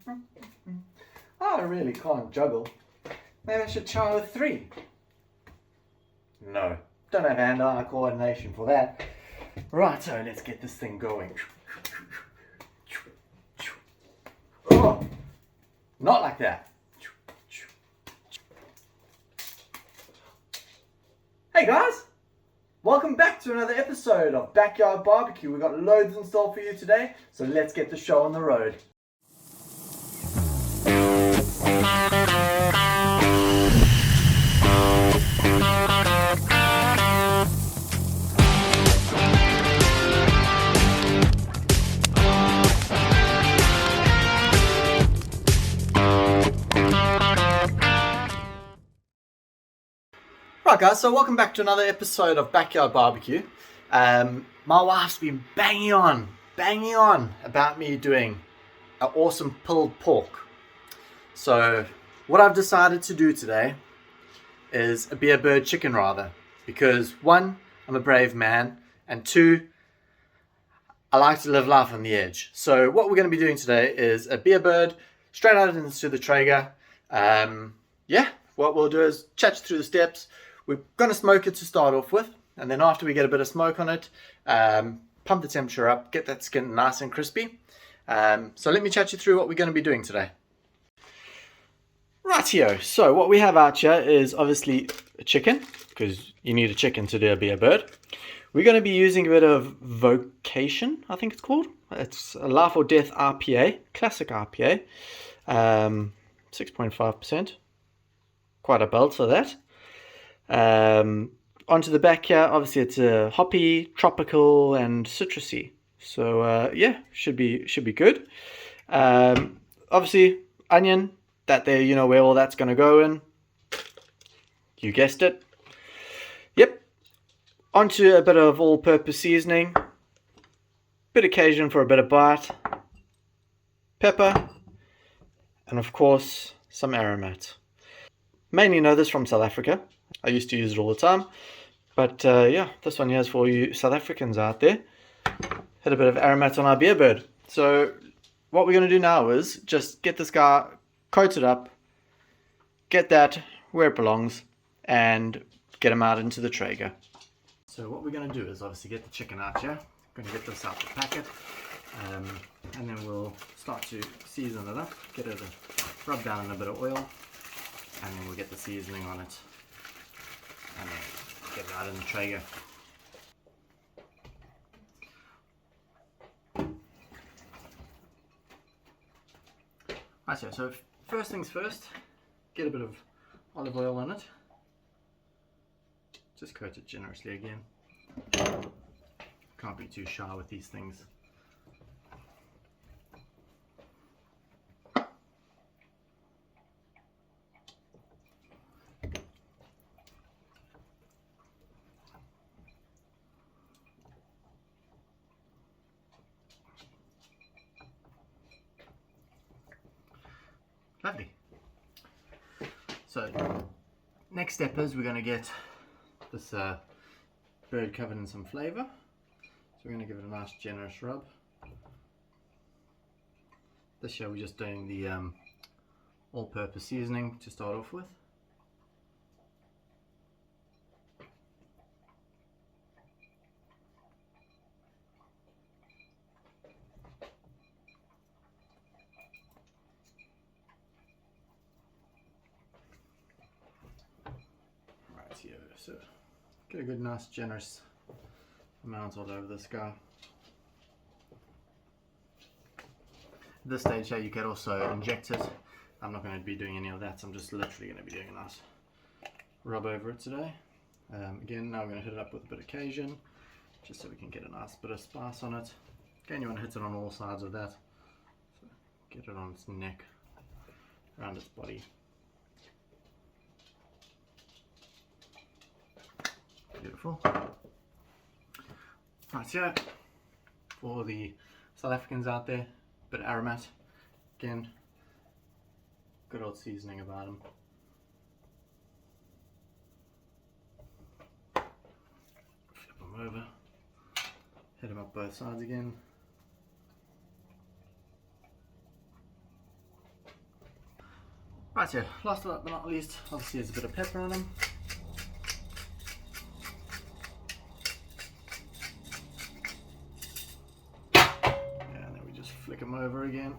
I really can't juggle. Maybe I should try with 3. No, don't have hand-eye coordination for that. Right, so let's get this thing going. Oh, not like that. Hey guys, welcome back to another episode of Backyard Barbecue. We've got loads in store for you today, so let's get the show on the road. Right guys, so welcome back to another episode of Backyard Barbecue. My wife's been banging on about me doing an awesome pulled pork. So what I've decided to do today is a beer bird chicken rather, because 1, I'm a brave man, and 2, I like to live life on the edge. So what we're going to be doing today is a beer bird straight out into the Traeger. What we'll do is chat you through the steps. We're going to smoke it to start off with, and then after we get a bit of smoke on it, pump the temperature up, get that skin nice and crispy. So let me chat you through what we're going to be doing today. Rightio, so what we have out here is obviously a chicken, because you need a chicken to do a beer bird. We're going to be using a bit of Vocation, I think it's called. It's a Life or Death IPA, classic IPA, 6.5%. Quite a belt for that. Onto the back here, obviously it's a hoppy, tropical, and citrusy. So yeah, should be good. Obviously onion, that there, you know where all that's going to go in. You guessed it. Yep. Onto a bit of all-purpose seasoning. Bit of Cajun for a bit of bite. Pepper, and of course some aromat. Mainly know this from South Africa. I used to use it all the time. But yeah, this one here is for you South Africans out there. Hit a bit of aromat on our beer bird. So what we're going to do now is just get this guy coated up, get that where it belongs, and get him out into the Traeger. So what we're going to do is obviously get the chicken out here. I'm going to get this out the packet. And then we'll start to season it up, get it rub down in a bit of oil. And then we'll get the seasoning on it and then get it out in the Traeger. Right, so first things first, get a bit of olive oil on it. Just coat it generously again. Can't be too shy with these things. Lovely. So next step is we're going to get this bird covered in some flavour. So we're going to give it a nice generous rub. This year we're just doing the all-purpose seasoning to start off with. So get a good nice generous amount all over this guy. At this stage here you can also inject it. I'm not going to be doing any of that, so I'm just literally going to be doing a nice rub over it today. Again, now I'm going to hit it up with a bit of Cajun, just so we can get a nice bit of spice on it. Again, you want to hit it on all sides of that. So get it on its neck, around its body. Beautiful. Right, so for the South Africans out there, bit of aromat. Again, good old seasoning about them. Flip them over. Hit them up both sides again. Right, so last but not least, obviously there's a bit of pepper on them. And then we just flick them over again.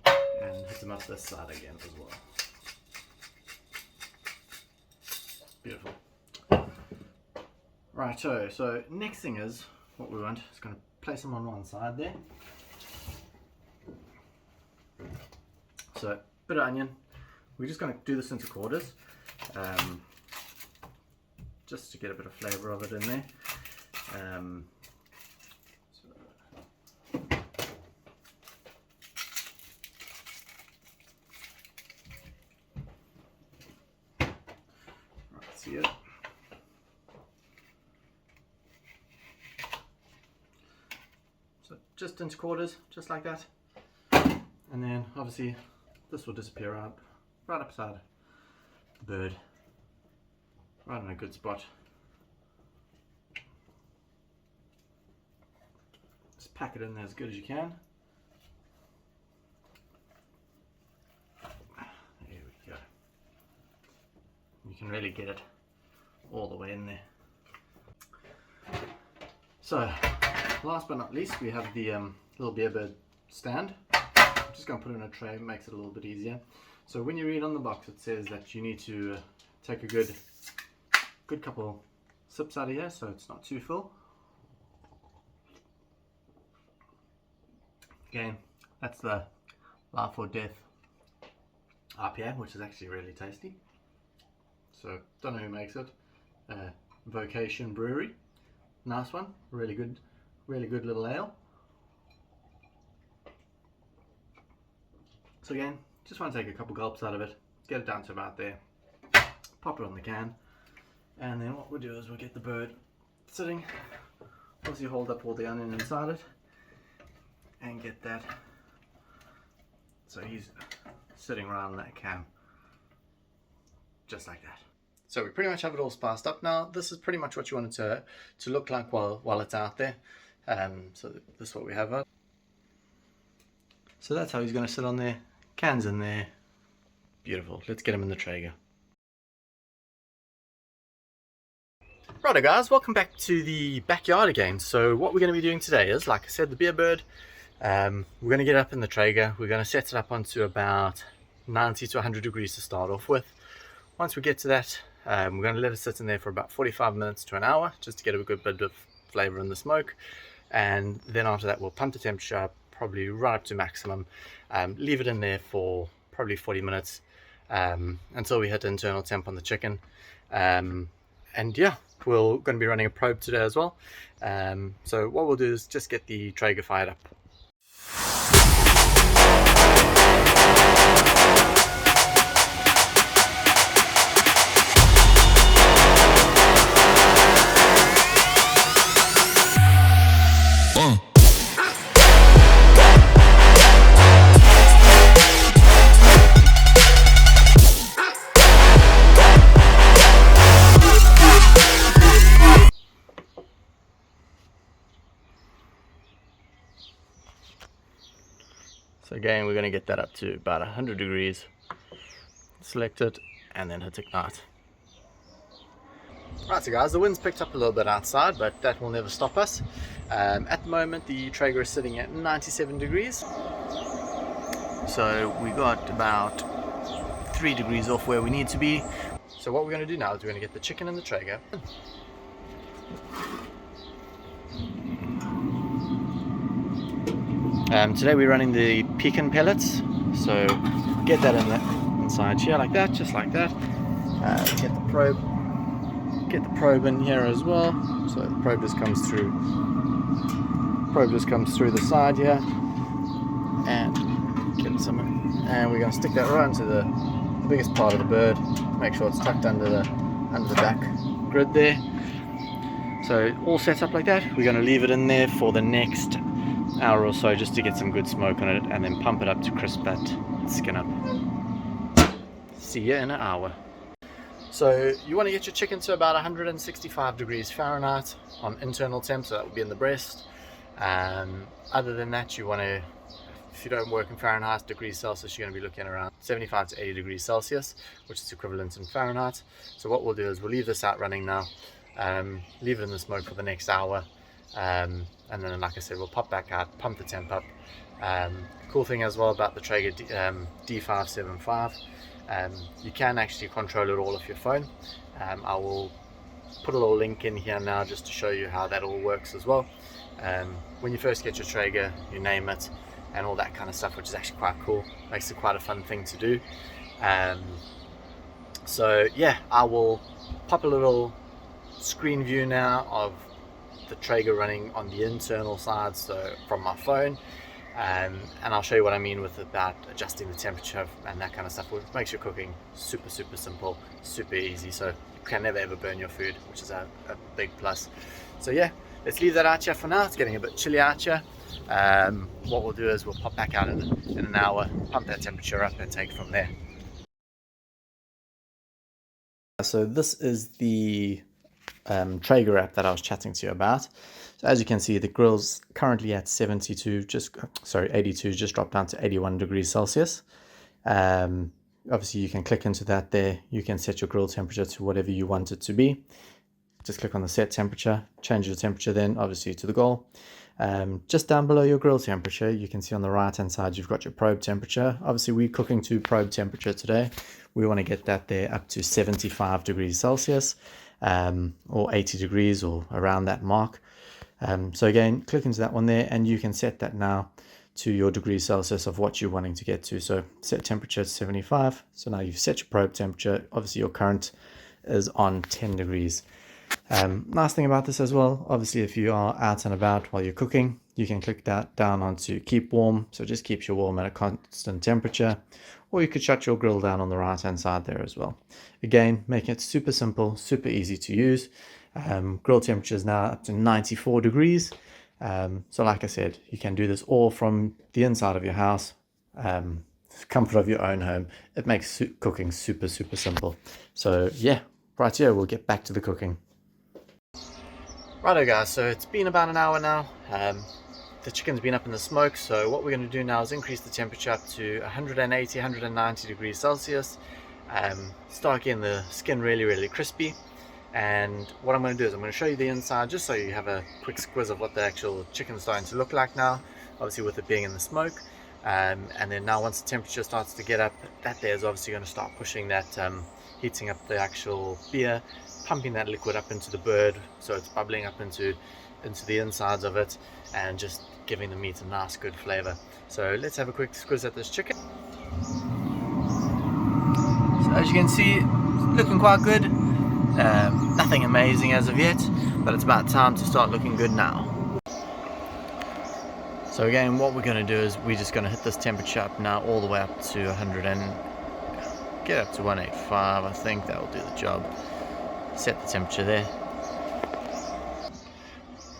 And hit them up this side again as well. Beautiful. Right, so next thing is, what we want is going to place them on one side there. So, a bit of onion. We're just going to do this into quarters, just to get a bit of flavour of it in there. Right, see it. So, just into quarters, just like that. And then, obviously, this will disappear right upside the bird, right in a good spot. Just pack it in there as good as you can. There we go. You can really get it all the way in there. So, last but not least, we have the little beer bird stand. I'm just going to put it in a tray, makes it a little bit easier. So when you read on the box, it says that you need to take a good couple sips out of here, so it's not too full. Again, that's the Life or Death IPA, which is actually really tasty. So don't know who makes it. Vocation Brewery, nice one, really good little ale. So again, just want to take a couple gulps out of it, get it down to about there, pop it on the can, and then what we'll do is we'll get the bird sitting, obviously hold up all the onion inside it, and get that, so he's sitting right on that can, just like that. So we pretty much have it all spiced up now. This is pretty much what you want it to look like while it's out there. So this is what we have. So that's how he's going to sit on there. Cans in there. Beautiful. Let's get him in the Traeger. Righto guys, welcome back to the backyard again. So what we're going to be doing today is, like I said, the beer bird. We're going to get up in the Traeger. We're going to set it up onto about 90 to 100 degrees to start off with. Once we get to that, we're going to let it sit in there for about 45 minutes to an hour, just to get a good bit of flavour in the smoke. And then after that, we'll pump the temperature up, probably right up to maximum. Leave it in there for probably 40 minutes until we hit internal temp on the chicken. And yeah, we're going to be running a probe today as well. So what we'll do is just get the Traeger fired up. So again, we're going to get that up to about 100 degrees, select it, and then hit ignite. Right, so guys, the wind's picked up a little bit outside, but that will never stop us. At the moment, the Traeger is sitting at 97 degrees. So we got about 3 degrees off where we need to be. So what we're going to do now is we're going to get the chicken in the Traeger. Today we're running the pecan pellets, so get that inside here like that, just like that. Get the probe in here as well, so the probe just comes through. The side here, and get some, and we're going to stick that right into the biggest part of the bird. Make sure it's tucked under the back grid there. So all set up like that. We're going to leave it in there for the next hour or so just to get some good smoke on it, and then pump it up to crisp that skin up. See you in an hour. So you want to get your chicken to about 165 degrees Fahrenheit on internal temp, so that would be in the breast. Other than that, you want to if you don't work in Fahrenheit, degrees Celsius, you're going to be looking around 75 to 80 degrees Celsius, which is equivalent in Fahrenheit. So what we'll do is we'll leave this out running now, leave it in the smoke for the next hour, and then, like I said, we'll pop back out, pump the temp up. Cool thing as well about the Traeger D575, you can actually control it all off your phone. I will put a little link in here now just to show you how that all works as well. When you first get your Traeger, you name it and all that kind of stuff, which is actually quite cool. Makes it quite a fun thing to do. So yeah, I will pop a little screen view now of the Traeger running on the internal side, so from my phone, and I'll show you what I mean with about adjusting the temperature and that kind of stuff, which makes your cooking super simple, super easy, so you can never ever burn your food, which is a big plus. So yeah, let's leave that out here for now. It's getting a bit chilly out here. What we'll do is we'll pop back out in an hour, pump that temperature up and take it from there. So this is the Traeger app that I was chatting to you about. So as you can see, the grill's currently at 82, just dropped down to 81 degrees Celsius. Obviously you can click into that there. You can set your grill temperature to whatever you want it to be. Just click on the set temperature, change your temperature then obviously to the goal. Just down below your grill temperature, you can see on the right hand side you've got your probe temperature. Obviously we're cooking to probe temperature today. We want to get that there up to 75 degrees Celsius, or 80 degrees or around that mark. So again, click into that one there and you can set that now to your degrees Celsius of what you're wanting to get to. So set temperature to 75. So now you've set your probe temperature. Obviously your current is on 10 degrees. Nice thing about this as well, obviously if you are out and about while you're cooking, you can click that down onto keep warm, so it just keeps you warm at a constant temperature, or you could shut your grill down on the right hand side there as well. Again, making it super simple, super easy to use. Grill temperature is now up to 94 degrees. So like I said, you can do this all from the inside of your house, comfort of your own home. It makes cooking super simple. So yeah, right here we'll get back to the cooking. Righto guys, so it's been about an hour now. The chicken's been up in the smoke, so what we're going to do now is increase the temperature up to 180, 190 degrees Celsius. Start getting the skin really crispy. And what I'm going to do is I'm going to show you the inside just so you have a quick squiz of what the actual chicken's starting to look like now, obviously with it being in the smoke. And then now once the temperature starts to get up, that there is obviously going to start pushing that, heating up the actual beer, pumping that liquid up into the bird, so it's bubbling up into the insides of it and just giving the meat a nice good flavor. So let's have a quick squiz at this chicken. So as you can see, it's looking quite good. Nothing amazing as of yet, but it's about time to start looking good now. So again, what we're going to do is we're just going to hit this temperature up now all the way up to 100 and get up to 185. I think that will do the job. Set the temperature there.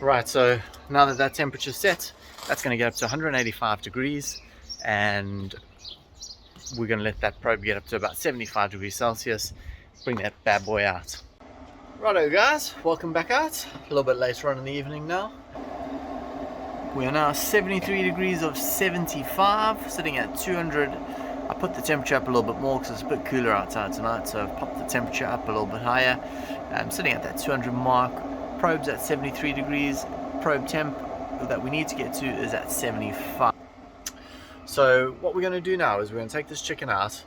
Right, so now that that temperature's set, that's going to get up to 185 degrees, and we're going to let that probe get up to about 75 degrees Celsius. Bring that bad boy out. Righto guys, welcome back out. A little bit later on in the evening now. We are now 73 degrees of 75, sitting at 200. I put the temperature up a little bit more because it's a bit cooler outside tonight, so I've popped the temperature up a little bit higher. I'm sitting at that 200 mark. Probe's at 73 degrees. Probe temp that we need to get to is at 75. So what we're going to do now is we're going to take this chicken out.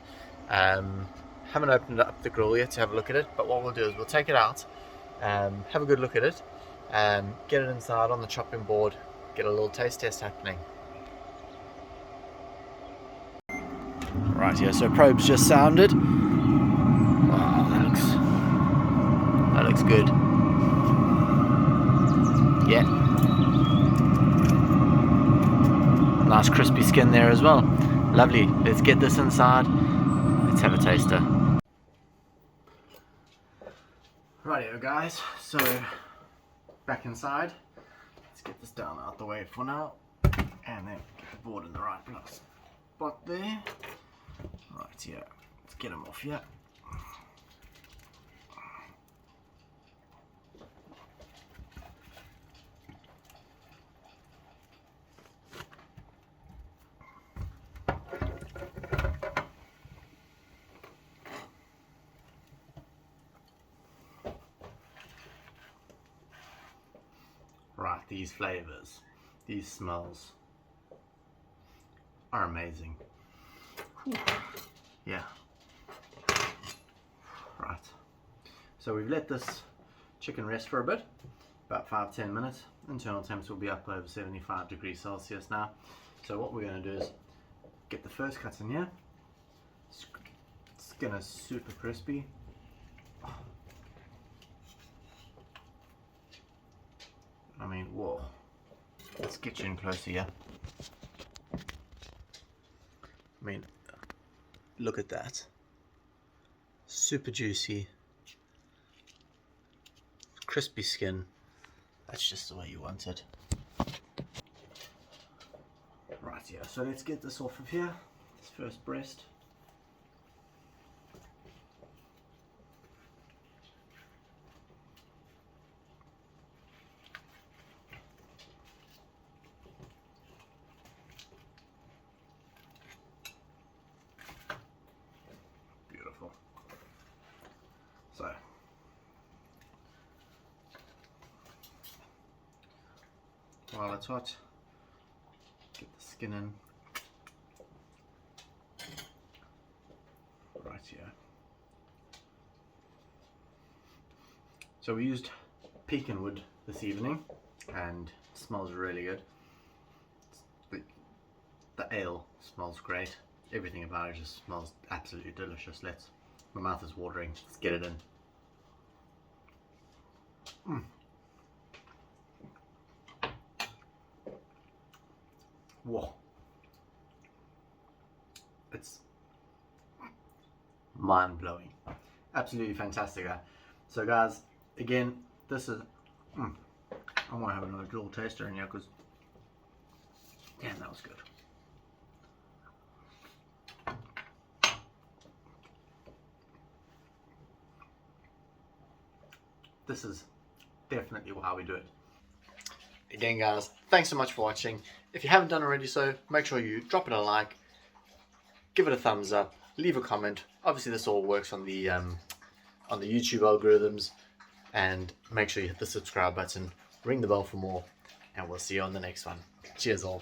Haven't opened up the grill yet to have a look at it, but what we'll do is we'll take it out, have a good look at it, get it inside on the chopping board, get a little taste test happening. Right here, so probe's just sounded. Wow, that looks good. Yeah. Nice crispy skin there as well. Lovely. Let's get this inside. Let's have a taster. Rightio guys, so back inside. Let's get this down out the way for now. And then get the board in the right place. Spot there. Right here. Let's get them off here. these flavors, these smells are amazing. Whew. Yeah. Right. So we've let this chicken rest for a bit, about 5-10 minutes. Internal temps will be up over 75 degrees Celsius now. So what we're going to do is get the first cuts in here. Skin is super crispy. I mean, whoa. Let's get you in closer here. I mean, look at that. Super juicy. Crispy skin. That's just the way you want it. Right, yeah, so let's get this off of here. This first breast. Beautiful. So, while it's hot, get the skin in. Right here. So we used pecan wood this evening and it smells really good. The ale smells great. Everything about it just smells absolutely delicious. My mouth is watering. Let's get it in. Whoa. It's mind-blowing. Absolutely fantastic. So guys, again, this is... I want to have another drill taster in here because... Damn, that was good. This is definitely how we do it. Again guys, thanks so much for watching. If you haven't done already so, make sure you drop it a like, give it a thumbs up, leave a comment. Obviously this all works on the YouTube algorithms, and make sure you hit the subscribe button, ring the bell for more, and we'll see you on the next one. Cheers all.